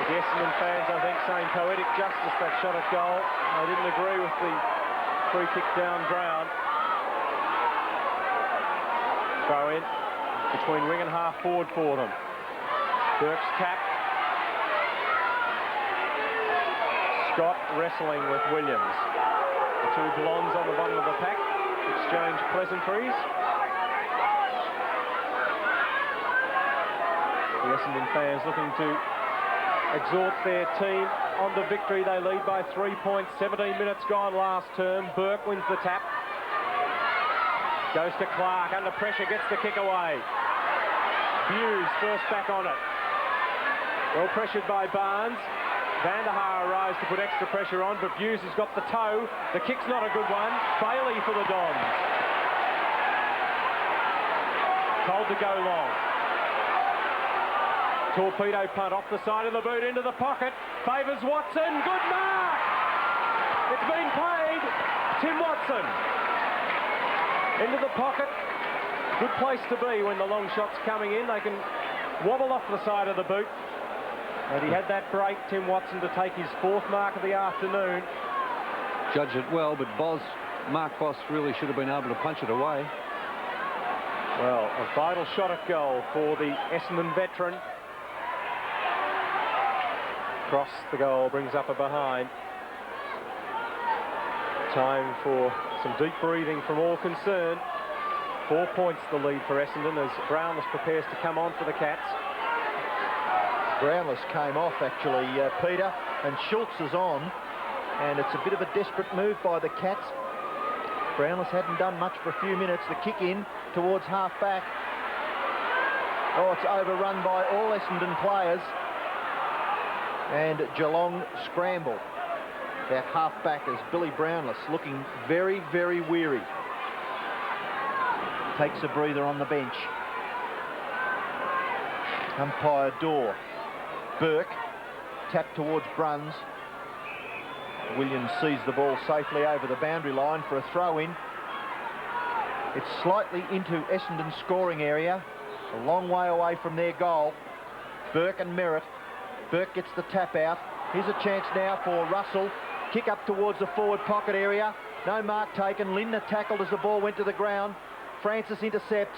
The Essendon fans, I think, saying poetic justice that shot at goal. They didn't agree with the free kick down ground. Throw in between wing and half forward for them. Burke's tap. Scott wrestling with Williams. The 2 blondes on the bottom of the pack exchange pleasantries. The Essendon fans looking to exhort their team on the victory. They lead by 3 points. 17 minutes gone last term. Burke wins the tap. Goes to Clark. Under pressure, gets the kick away. Hughes first back on it. Well pressured by Barnes. Van der Haar arrives to put extra pressure on, but Hughes has got the toe. The kick's not a good one. Bailey for the Dons. Told to go long. Torpedo punt off the side of the boot into the pocket. Favours Watson. Good mark! It's been played. Tim Watson. Into the pocket. Good place to be when the long shot's coming in. They can wobble off the side of the boot. And he had that break, Tim Watson, to take his 4th mark of the afternoon. Judged it well, but Mark Boss really should have been able to punch it away. Well, a vital shot at goal for the Essendon veteran. Cross the goal, brings up a behind. Time for some deep breathing from all concerned. 4 points the lead for Essendon as Brownless prepares to come on for the Cats. Brownless came off, actually, Peter, and Schultz is on, and it's a bit of a desperate move by the Cats. Brownless hadn't done much for a few minutes. The kick in towards half back. Oh, it's overrun by all Essendon players, and Geelong scramble. That half back is Billy Brownless, looking very, very weary. Takes a breather on the bench. Umpire Dorr. Burke, tap towards Bruns. Williams sees the ball safely over the boundary line for a throw-in. It's slightly into Essendon's scoring area, a long way away from their goal. Burke and Merritt. Burke gets the tap out. Here's a chance now for Russell. Kick up towards the forward pocket area. No mark taken. Lindner tackled as the ball went to the ground. Francis intercepts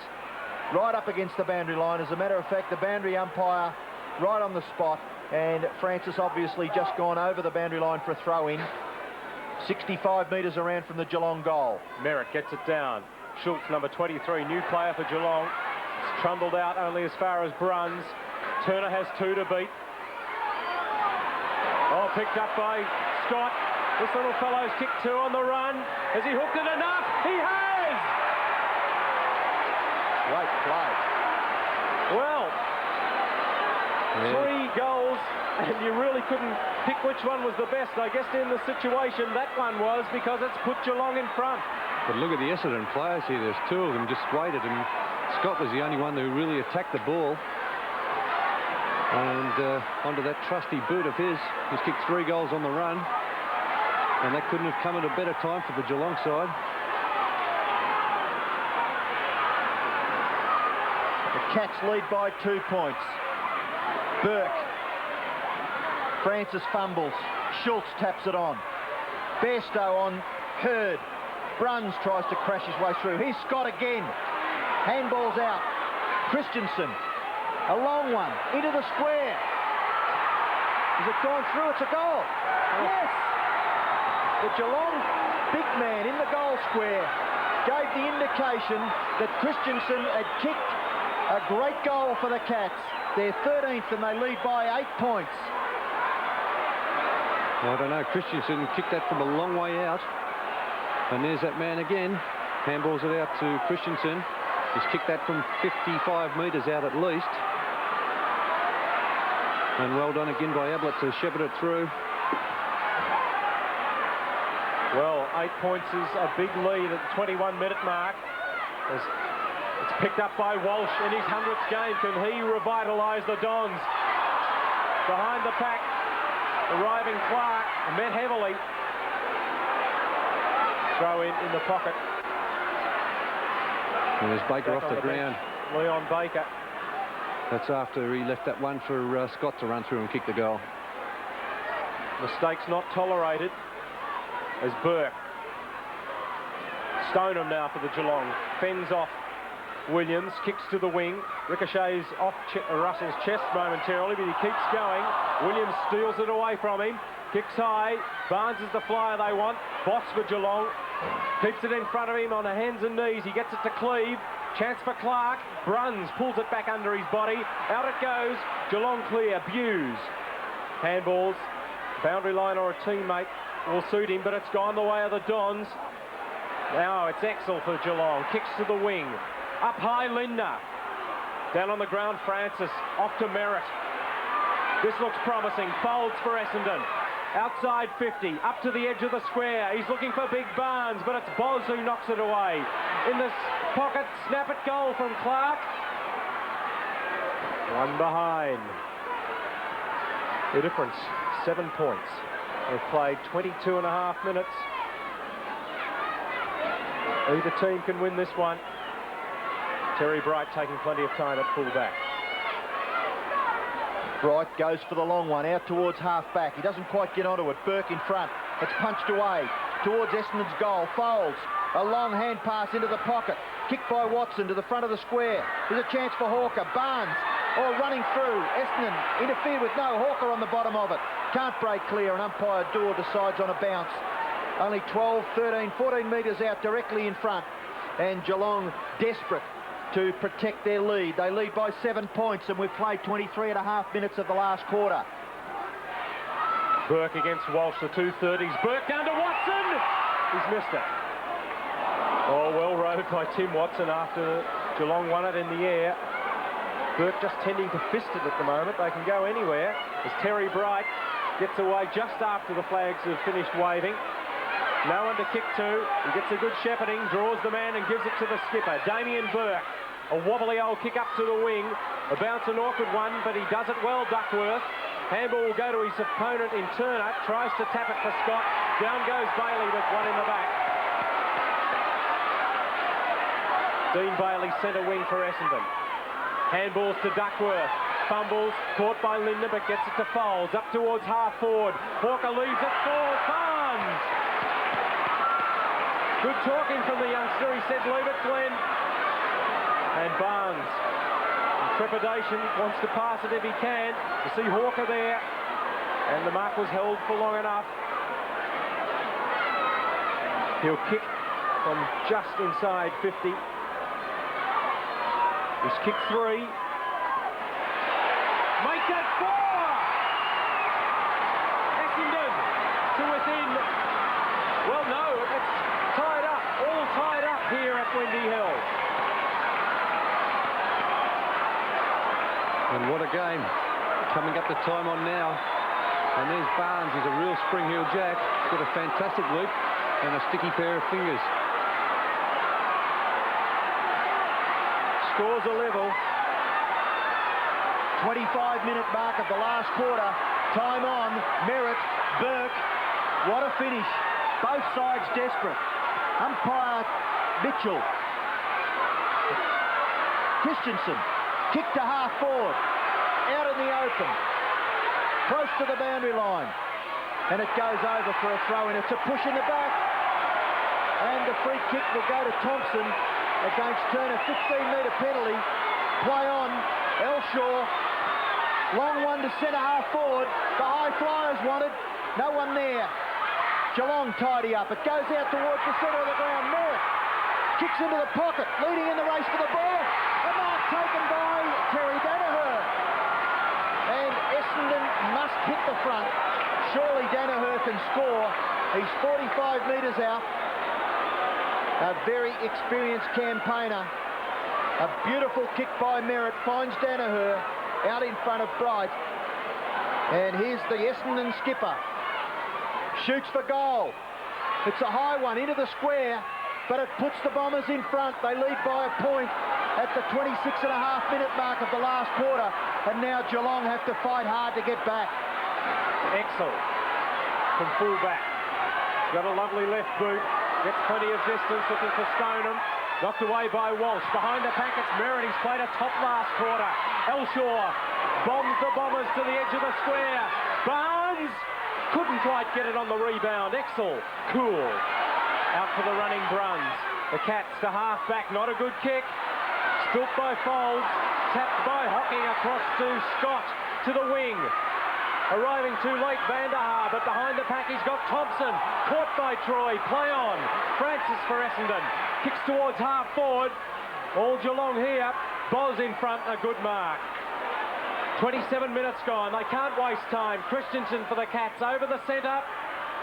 right up against the boundary line. As a matter of fact, the boundary umpire right on the spot, and Francis obviously just gone over the boundary line for a throw-in. 65 metres around from the Geelong goal. Merritt gets it down. Schultz, number 23, new player for Geelong. It's trundled out only as far as Bruns. Turner has 2 to beat. Oh, picked up by Scott. This little fellow's kicked 2 on the run. Has he hooked it enough? He has! Great play. Well, 3 goals, and you really couldn't pick which one was the best. I guess in the situation, that one was, because it's put Geelong in front. But look at the Essendon players here. There's 2 of them just waited and Scott was the only one who really attacked the ball. And onto that trusty boot of his. He's kicked 3 goals on the run. And that couldn't have come at a better time for the Geelong side. The Cats lead by 2 points. Burke. Francis fumbles. Schultz taps it on. Bairstow on Hurd. Bruns tries to crash his way through. Here's Scott again. Handball's out. Christensen. A long one. Into the square. Has it gone through? It's a goal. Yes. The Geelong big man in the goal square gave the indication that Christensen had kicked a great goal for the Cats. They're 13th and they lead by 8 points. I don't know. Christensen kicked that from a long way out. And there's that man again. Handballs it out to Christensen. He's kicked that from 55 metres out at least. And well done again by Ablett to shepherd it through. Well, 8 points is a big lead at the 21-minute mark. It's picked up by Walsh in his 100th game. Can he revitalise the Dons? Behind the pack, arriving Clark, met heavily. Throw in the pocket. And there's Baker off the ground. Leon Baker. That's after he left that one for Scott to run through and kick the goal. Mistakes not tolerated as Burke. Stoneham now for the Geelong. Fends off Williams, kicks to the wing. Ricochets off Russell's chest momentarily, but he keeps going. Williams steals it away from him. Kicks high. Barnes is the flyer they want. Boss for Geelong. Keeps it in front of him on the hands and knees. He gets it to Cleve. Chance for Clark. Bruns pulls it back under his body. Out it goes. Geelong clear. Buse. Handballs. Boundary line or a teammate will suit him, but it's gone the way of the Dons. Now it's Exel for Geelong. Kicks to the wing. Up high, Lindner. Down on the ground, Francis. Off to Merritt. This looks promising. Folds for Essendon. Outside 50. Up to the edge of the square. He's looking for Big Barnes, but it's Boz who knocks it away. In the pocket, snap it goal from Clark. One behind. The difference, 7 points. They've played 22.5 minutes. Either team can win this one. Terry Bright taking plenty of time at full-back. Bright goes for the long one, out towards half-back. He doesn't quite get onto it. Burke in front. It's punched away towards Essendon's goal. Folds. A long hand pass into the pocket. Kicked by Watson to the front of the square. There's a chance for Hawker. Barnes, running through. Essendon interfered with no Hawker on the bottom of it. Can't break clear, and umpire Dorr decides on a bounce. Only 12, 13, 14 metres out directly in front. And Geelong desperate to protect their lead. They lead by 7 points, and we've played 23.5 minutes of the last quarter. Burke against Walsh, the 230s. Burke down to Watson. He's missed it. Oh, well rode by Tim Watson after Geelong won it in the air. Burke just tending to fist it at the moment. They can go anywhere as Terry Bright gets away just after the flags have finished waving. No one to kick to. He gets a good shepherding, draws the man and gives it to the skipper. Damien Burke. A wobbly old kick up to the wing. A bounce, an awkward one, but he does it well, Duckworth. Handball will go to his opponent in Turner. Tries to tap it for Scott. Down goes Bailey with one in the back. Dean Bailey centre wing for Essendon. Handballs to Duckworth. Fumbles, caught by Lindner, but gets it to Folds. Up towards half forward. Hawker leaves it for Barnes. Good talking from the youngster. He said, leave it, Glenn. And Barnes, in trepidation, wants to pass it if he can. You see Hawker there. And the mark was held for long enough. He'll kick from just inside 50. He's kicked 3. Make that 4! Essendon to within. Well, no, it's tied up, all tied up here at Windy Hill. And what a game. Coming up the time on now. And there's Barnes, who's a real spring heel jack. Got a fantastic loop and a sticky pair of fingers. Scores a level. 25-minute mark of the last quarter. Time on. Merritt, Burke. What a finish. Both sides desperate. Umpire Mitchell. Christensen. Kick to half forward. Out in the open. Close to the boundary line. And it goes over for a throw-in. It's a push in the back. And the free kick will go to Thompson against Turner. 15-metre penalty. Play on. Elshaw. Long one to centre half forward. The high flyers wanted. No one there. Geelong tidy up. It goes out towards the centre of the ground. Merritt kicks into the pocket, leading in the race for the ball. A mark taken by Terry Danaher. And Essendon must hit the front. Surely Danaher can score. He's 45 metres out. A very experienced campaigner. A beautiful kick by Merritt finds Danaher out in front of Bright. And here's the Essendon skipper. Shoots for goal. It's a high one into the square, but it puts the Bombers in front. They lead by a point at the 26.5-minute mark of the last quarter. And now Geelong have to fight hard to get back. Excellent from full back. Got a lovely left boot. Gets plenty of distance, looking for Stoneham. Knocked away by Walsh. Behind the pack, it's Merritt. He's played a top last quarter. Elshaw bombs the Bombers to the edge of the square. Barnes couldn't quite get it on the rebound. Exel, cool. Out for the running Bruns. The Cats to half back. Not a good kick. Spilt by Folds. Tapped by Hocking across to Scott to the wing. Arriving too late, Van der Haar, but behind the pack he's got Thompson. Caught by Troy, play on. Francis for Essendon. Kicks towards half forward. All Geelong here. Boz in front, a good mark. 27 minutes gone, they can't waste time. Christensen for the Cats, over the centre.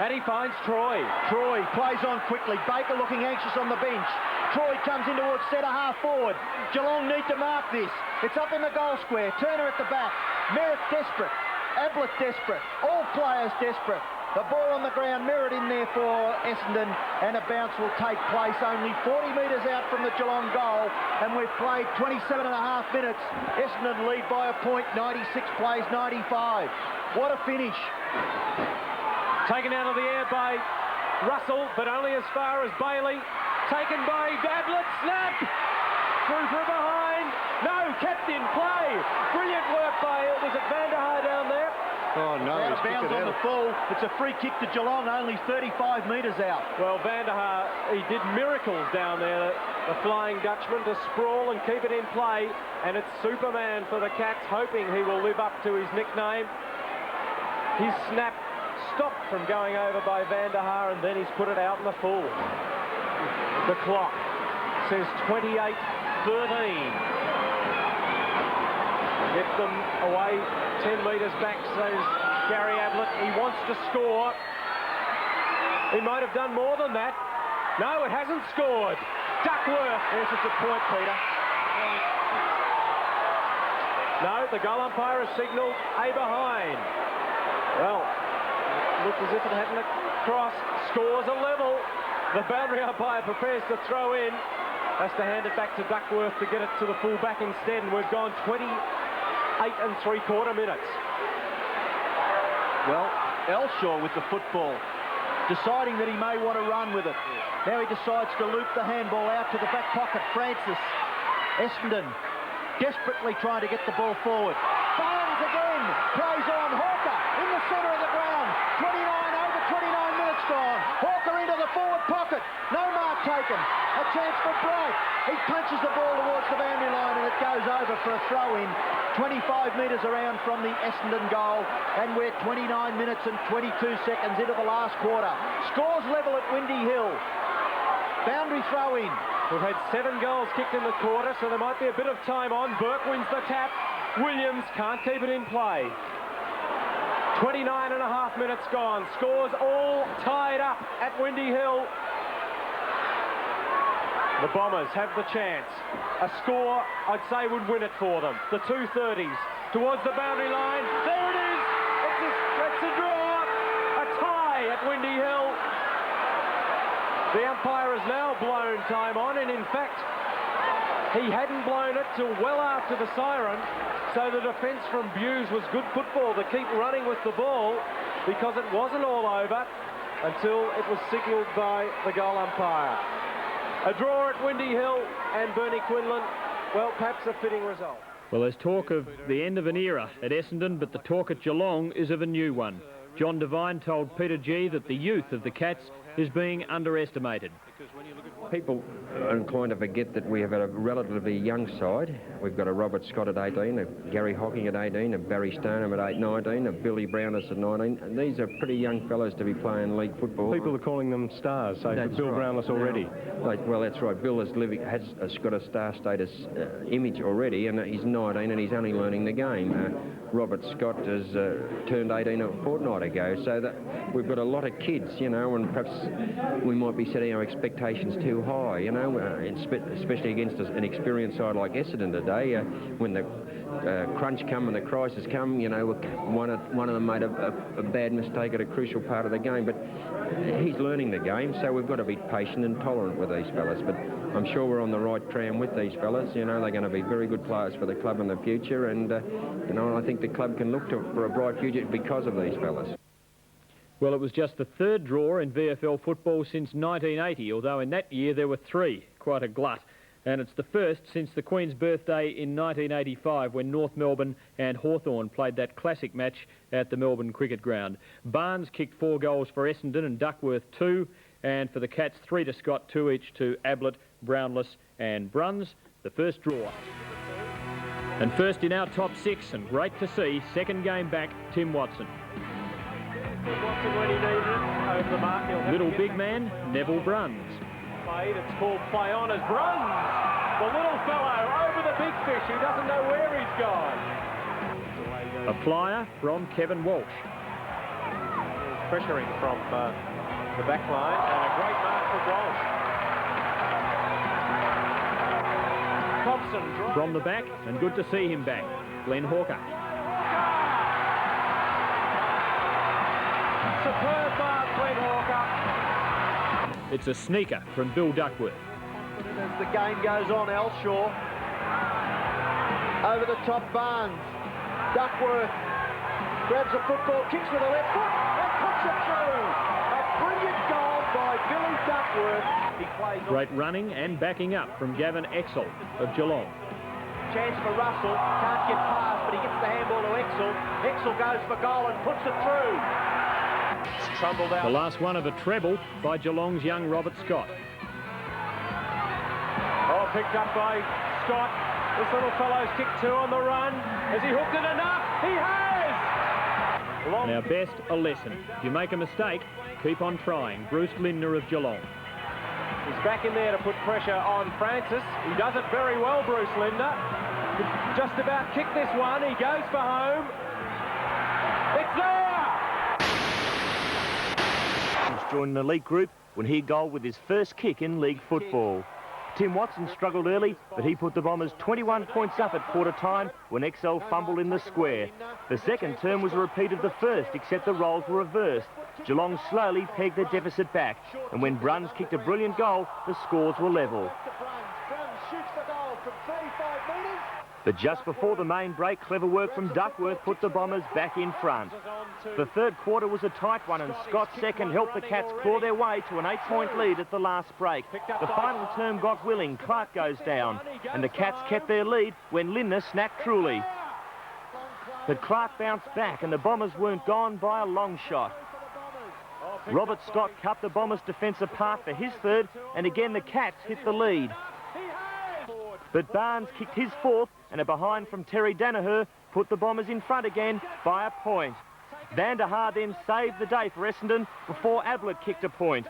And he finds Troy. Troy plays on quickly. Baker looking anxious on the bench. Troy comes in towards centre half forward. Geelong need to mark this. It's up in the goal square. Turner at the back. Merritt desperate. ABLETF desperate. All players desperate. The ball on the ground, Merritt in there for Essendon, and a bounce will take place only 40 metres out from the Geelong goal, and we've played 27.5 minutes. Essendon lead by a point, 96 plays 95. What a finish. Taken out of the air by Russell, but only as far as Bailey. Taken by ABLETF, snap! Through from behind. No, kept in play. Brilliant work by, was it Van der Haar down there? Oh, no. Out of bounds on the full. It's a free kick to Geelong, only 35 metres out. Well, Van der Haar, he did miracles down there, the Flying Dutchman, to sprawl and keep it in play. And it's Superman for the Cats, hoping he will live up to his nickname. His snap stopped from going over by Van der Haar, and then he's put it out in the full. The clock says 28-13. Get them away 10 metres back, says Gary ABLETF. He wants to score. He might have done more than that. No, it hasn't scored. Duckworth. There's just a point, Peter. No, the goal umpire has signalled a behind. Well, it looked as if it hadn't crossed. Scores a level. The boundary umpire prepares to throw in. Has to hand it back to Duckworth to get it to the full back instead, and we've gone 28 3/4 minutes. Well, Elshaw with the football, deciding that he may want to run with it. Now he decides to loop the handball out to the back pocket. Francis, Essendon, desperately trying to get the ball forward. Barnes again, plays on. Hawker in the centre of the ground. over 29 minutes gone. Hawker into the forward pocket. No mark taken. A chance for Bright. He punches the ball towards the boundary line, and it goes over for a throw-in. 25 metres around from the Essendon goal, and we're 29 minutes and 22 seconds into the last quarter. Scores level at Windy Hill. Boundary throw-in. We've had 7 goals kicked in the quarter, so there might be a bit of time on. Burke wins the tap. Williams can't keep it in play. 29.5 minutes gone. Scores all tied up at Windy Hill. The Bombers have the chance. A score, I'd say, would win it for them. The 230s towards the boundary line. There it is. It's a draw. A tie at Windy Hill. The umpire has now blown time on, and in fact, He hadn't blown it till well after the siren, so the defence from Buse was good football to keep running with the ball because it wasn't all over until it was signalled by the goal umpire. A draw at Windy Hill and Bernie Quinlan, well, perhaps a fitting result. Well, there's talk of the end of an era at Essendon, but the talk at Geelong is of a new one. John Devine told Peter G that the youth of the Cats is being underestimated. People are inclined to forget that we have a relatively young side. We've got a Robert Scott at 18, a Gary Hocking at 18, a Barry Stoneham at 19, a Billy Brownless at 19. And these are pretty young fellows to be playing league football. People are calling them stars, so Bill Brownless already. Well, that's right. Bill has got a star status image already, and he's 19 and he's only learning the game. Robert Scott has turned 18 a fortnight ago, so that we've got a lot of kids, you know, and perhaps we might be setting our expectations too high, you know, especially against an experienced side like Essendon today. When the crunch come and the crisis come, you know, one of them made a bad mistake at a crucial part of the game, but he's learning the game, so we've got to be patient and tolerant with these fellas. But I'm sure we're on the right tram with these fellas. You know, they're going to be very good players for the club in the future, and you know, I think the club can look for a bright future because of these fellas. Well, it was just the third draw in VFL football since 1980, although in that year there were three, quite a glut. And it's the first since the Queen's birthday in 1985 when North Melbourne and Hawthorn played that classic match at the Melbourne Cricket Ground. Barnes kicked 4 goals for Essendon and Duckworth 2, and for the Cats 3 to Scott, 2 each to Ablett, Brownless and Bruns. The first draw. And first in our top 6, and great to see, second game back, Tim Watson. Watson when he needed it, over the mark. Little big man, Neville Bruns. It's called play on as Bruns, the little fellow over the big fish. He doesn't know where he's gone. A flyer from Kevin Walsh. Pressuring from the back line, and a great mark for Walsh. Thompson from the back, and good to see him back. Glenn Hawker. Superb mark, Glenn Hawker. It's a sneaker from Bill Duckworth. As the game goes on, Elshaw over the top, Barnes. Duckworth grabs the football, kicks with the left foot and puts it through. A brilliant goal by Billy Duckworth. He plays great running and backing up from Gavin Exel of Geelong. Chance for Russell, can't get past, but he gets the handball to Exel. Exel goes for goal and puts it through. Trundled out. The last one of a treble by Geelong's young Robert Scott. Oh, picked up by Scott. This little fellow's kicked 2 on the run. Has he hooked it enough? He has! Now, best a lesson. If you make a mistake, keep on trying. Bruce Lindner of Geelong. He's back in there to put pressure on Francis. He does it very well, Bruce Lindner. Just about kicked this one. He goes for home. It's there! Joined an elite group when he goaled with his first kick in league football. Tim Watson struggled early, but he put the Bombers 21 points up at quarter time when XL fumbled in the square. The second term was a repeat of the first, except the roles were reversed. Geelong slowly pegged the deficit back, and when Bruns kicked a brilliant goal, the scores were level. But just before the main break, clever work from Duckworth put the Bombers back in front. The third quarter was a tight one, and Scott's second helped the Cats claw their way to an 8-point lead at the last break. The final term got willing, Clark goes down, and the Cats kept their lead when Lindner snapped truly. But Clark bounced back, and the Bombers weren't gone by a long shot. Robert Scott cut the Bombers' defence apart for his third, and again the Cats hit the lead. But Barnes kicked his fourth, and a behind from Terry Danaher put the Bombers in front again by a point. Van der Haar then saved the day for Essendon before Ablett kicked a point.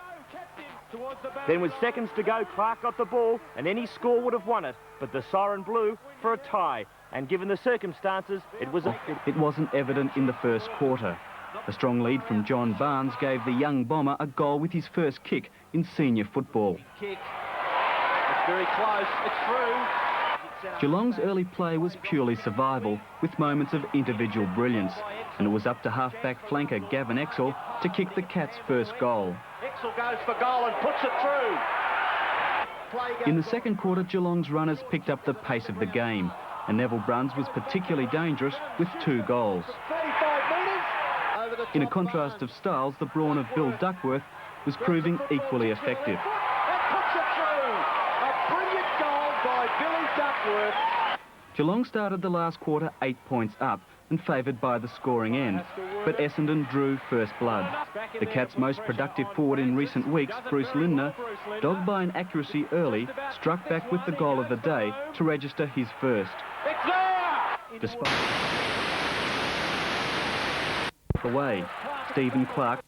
Then with seconds to go, Clark got the ball, and any score would have won it, but the siren blew for a tie, and given the circumstances, it was It wasn't evident in the first quarter. A strong lead from John Barnes gave the young bomber a goal with his first kick in senior football. Kick. It's very close. It's through. Geelong's early play was purely survival, with moments of individual brilliance, and it was up to half-back flanker Gavin Exel to kick the Cats' first goal. Exel goes for goal and puts it through. In the second quarter, Geelong's runners picked up the pace of the game, and Neville Bruns was particularly dangerous with 2 goals. In a contrast of styles, the brawn of Bill Duckworth was proving equally effective. Geelong started the last quarter 8 points up and favoured by the scoring end, but Essendon drew first blood. The Cats' most productive forward in recent weeks, Bruce Lindner, dogged by an accuracy early, struck back with the goal of the day to register his first. Despite away, Stephen Clark